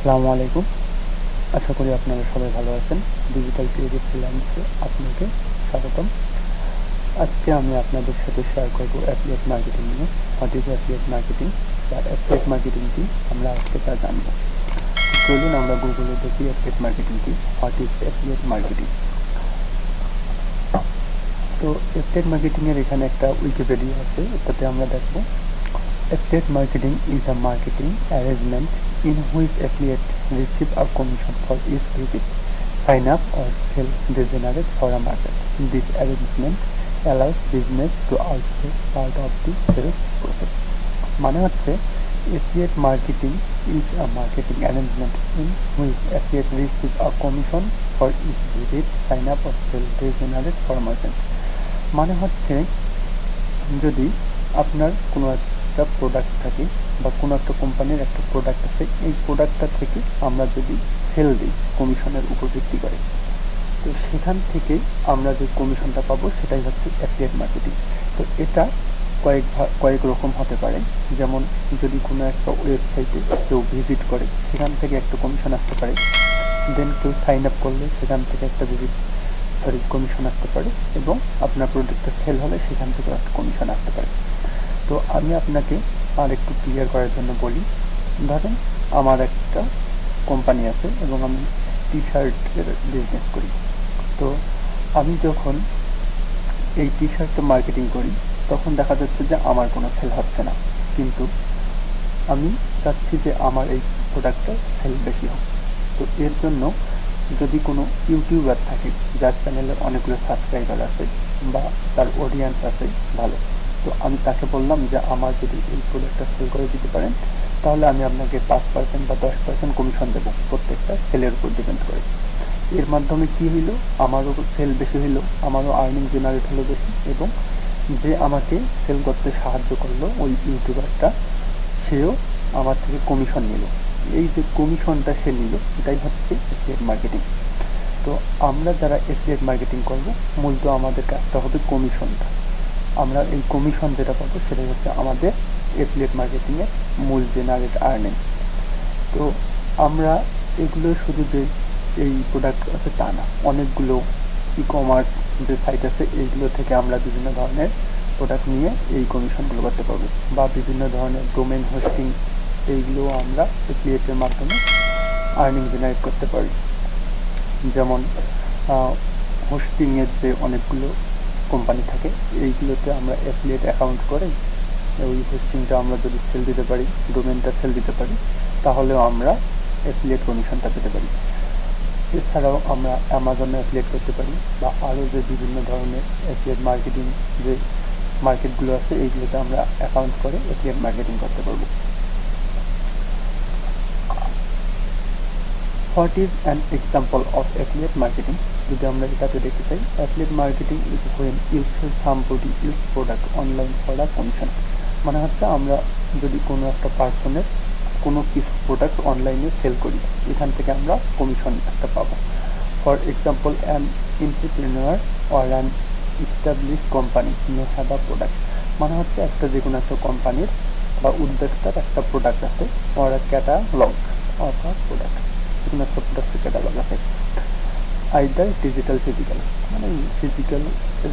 আসসালামু আলাইকুম। আশা করি আপনারা সবাই ভালো আছেন। ডিজিটাল ক্রিয়েটিভ ফ্রিল্যান্সে আপনাকে স্বাগতম। আজকে আমি আপনাদের সাথে শেয়ার করব অ্যাফিলিয়েট মার্কেটিং নিয়ে। হোয়াট ইজ অ্যাফিলিয়েট মার্কেটিং বা অ্যাফিলিয়েট মার্কেটিং কি, আমরা আজকে তা জানব। চলুন আমরা গুগলে দেখি অ্যাফিলিয়েট মার্কেটিং কি, হোয়াট ইজ অ্যাফিলিয়েট মার্কেটিং। তো অ্যাফিলিয়েট মার্কেটিংয়ের এখানে একটা উইকিপিডিয়া আছে, এটাতে আমরা দেখব affiliate marketing is a marketing arrangement in which affiliates receive a commission for each visit, sign up or sale they generate for a merchant. This arrangement allows business to outsource part of the sales process. মানে হচ্ছে affiliate marketing is a marketing arrangement in which affiliates receive a commission for each visit, sign up or sale they generate for a merchant. মানে হচ্ছে যদি আপনার কোনো একটা product থাকে বা কোনো একটা কোম্পানির একটা প্রোডাক্ট আছে, এই প্রোডাক্টটা থেকে আমরা যদি সেল দিই কমিশনের উপর ভিত্তি করে, তো সেখান থেকে আমরা যে কমিশনটা পাবো সেটাই হচ্ছে অ্যাফিলিয়েট মার্কেটিং। তো এটা কয়েক রকম হতে পারে। যেমন যদি কোনো একটা ওয়েবসাইটে কেউ ভিজিট করে সেখান থেকে একটা কমিশন আসতে পারে, দেন কেউ সাইন আপ করলে সেখান থেকে একটা কমিশন আসতে পারে, এবং আপনার প্রোডাক্টটা সেল হলে সেখান থেকে একটা কমিশন আসতে পারে। তো আমি আপনাকে আর একটু ক্লিয়ার করার জন্য বলি, ধরেন আমার একটা কোম্পানি আছে এবং আমি টি শার্টের বিজনেস করি। তো আমি যখন এই টি শার্টটা মার্কেটিং করি তখন দেখা যাচ্ছে যে আমার কোনো সেল হচ্ছে না, কিন্তু আমি চাচ্ছি যে আমার এই প্রোডাক্টটা সেল বেশি হোক। তো এর জন্য যদি কোনো ইউটিউবার থাকে যার চ্যানেলে অনেকগুলো সাবস্ক্রাইবার আছে বা তার অডিয়েন্স আছে ভালো, তো আমি তাকে বললাম যে আমার যদি এই প্রোডাক্টটা সেল করে দিতে পারেন তাহলে আমি আপনাকে 5% বা 10% কমিশন দেবো, প্রত্যেকটা সেলের উপর ডিপেন্ড করে। এর মাধ্যমে কি হইলো, আমারও সেল বেশি হইলো, আমারও আর্নিং জেনারেট হলো বেশি, এবং যে আমাকে সেল করতে সাহায্য করলো ওই ইউটিউবারটা, সেও আমার থেকে কমিশন নিল। এই যে কমিশনটা সে নিল, এটাই হচ্ছে অ্যাফিলিয়েট মার্কেটিং। তো আমরা যারা অ্যাফিলিয়েট মার্কেটিং করব, মূলত আমাদের কাজটা হবে কমিশনটা। আমরা এই কমিশন যেটা পাবো সেটাই হচ্ছে আমাদের অ্যাফিলিয়েট মার্কেটিংয়ের মূল জেনারেট আর্নিং। তো আমরা এগুলো শুধু যে এই প্রোডাক্ট আছে তা না, অনেকগুলো ই কমার্স যে সাইট আছে এইগুলো থেকে আমরা বিভিন্ন ধরনের প্রোডাক্ট নিয়ে এই কমিশনগুলো করতে পারবো, বা বিভিন্ন ধরনের ডোমেন হোস্টিং, এইগুলো আমরা অ্যাফিলিয়েটের মাধ্যমে আর্নিং জেনারেট করতে পারি। যেমন হোস্টিংয়ের যে অনেকগুলো কোম্পানি থাকে, এইগুলোতে আমরা অ্যাফিলিয়েট অ্যাকাউন্ট করে ওই হোস্টিংটা আমরা যদি সেল দিতে পারি, ডোমেনটা সেল দিতে পারি, তাহলেও আমরা অ্যাফিলিয়েট কমিশনটা পেতে পারি। এছাড়াও আমরা অ্যামাজনে অ্যাফিলিয়েট করতে পারি, বা আরও যে বিভিন্ন ধরনের অ্যাফিলিয়েট মার্কেটিং যে মার্কেটগুলো আছে এইগুলোতে আমরা অ্যাকাউন্ট করে অ্যাফিলিয়েট মার্কেটিং করতে পারবো। What is an example of affiliate marketing? যদি আমরা এটাতে দেখতে চাই, affiliate marketing is when you sell somebody else product online for a commission. মানে হচ্ছে আমরা যদি কোনো একটা পার্সনের কোনো কিছু প্রোডাক্ট অনলাইনে সেল করি, এখান থেকে আমরা কমিশন একটা পাবো। For example, an entrepreneur or an established company may have a product. মানে হচ্ছে একটা যে কোনো একটা কোম্পানির বা উদ্যোক্তার একটা প্রোডাক্ট আছে, or a catalogue of a product, যে কোনো একটা প্রোডাক্টের ক্যাটালগ আছে, আইদার ডিজিটাল ফিজিক্যাল, মানে ফিজিক্যাল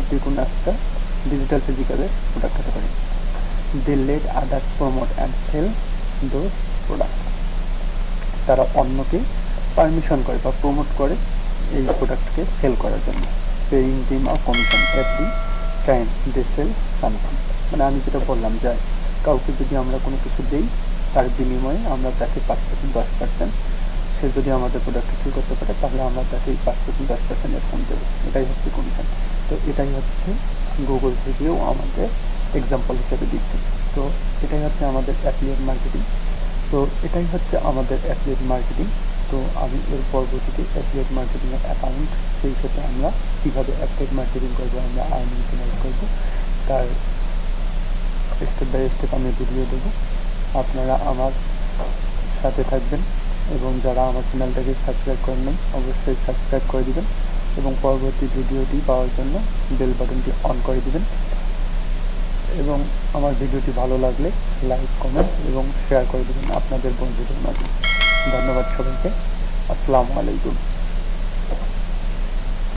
যে কোনো একটা ডিজিটাল ফিজিক্যালের প্রোডাক্ট হতে পারে। They let others promote and sell those product. তারা অন্যকে পারমিশন করে বা প্রমোট করে এই প্রোডাক্টকে সেল করার জন্য। Paying them a commission every time they sell something. মানে আমি যেটা বললাম যে কাউকে যদি আমরা কোনো কিছু দিই, তার বিনিময়ে আমরা তাকে 5% 10%, সে যদি আমাদের প্রোডাক্ট সেল করতে পারে তাহলে আমরা তাকে 5% 10% এরকম দেবো। এটাই হচ্ছে কমিশন। তো এটাই হচ্ছে গুগল থেকেও আমাদের এক্সাম্পল হিসেবে দিচ্ছে। তো এটাই হচ্ছে আমাদের অ্যাফিলিয়েট মার্কেটিং। তো এটাই হচ্ছে আমাদের অ্যাফিলিয়েট মার্কেটিং। তো আমি এর পরবর্তীতে অ্যাফিলিয়েট মার্কেটিংয়ের অ্যাকাউন্ট, সেই সাথে আমরা কীভাবে অ্যাফিলিয়েট মার্কেটিং করবো, আমরা আর্নিং জেনারেট করবো, তার স্টেপ বাই স্টেপ আমি ভিডিও দেবো। আপনারা আমার সাথে থাকবেন, এবং যারা আমার চ্যানেলটাকে সাবস্ক্রাইব করেন নাই অবশ্যই সাবস্ক্রাইব করে দিবেন, এবং পরবর্তী ভিডিওটি পাওয়ার জন্য বেল বাটনটি অন করে দিবেন। এবং আমার ভিডিওটি ভালো লাগলে লাইক, কমেন্ট এবং শেয়ার করে দেবেন আপনাদের বন্ধুদের মাঝে। ধন্যবাদ সবাইকে। আসসালামু আলাইকুম।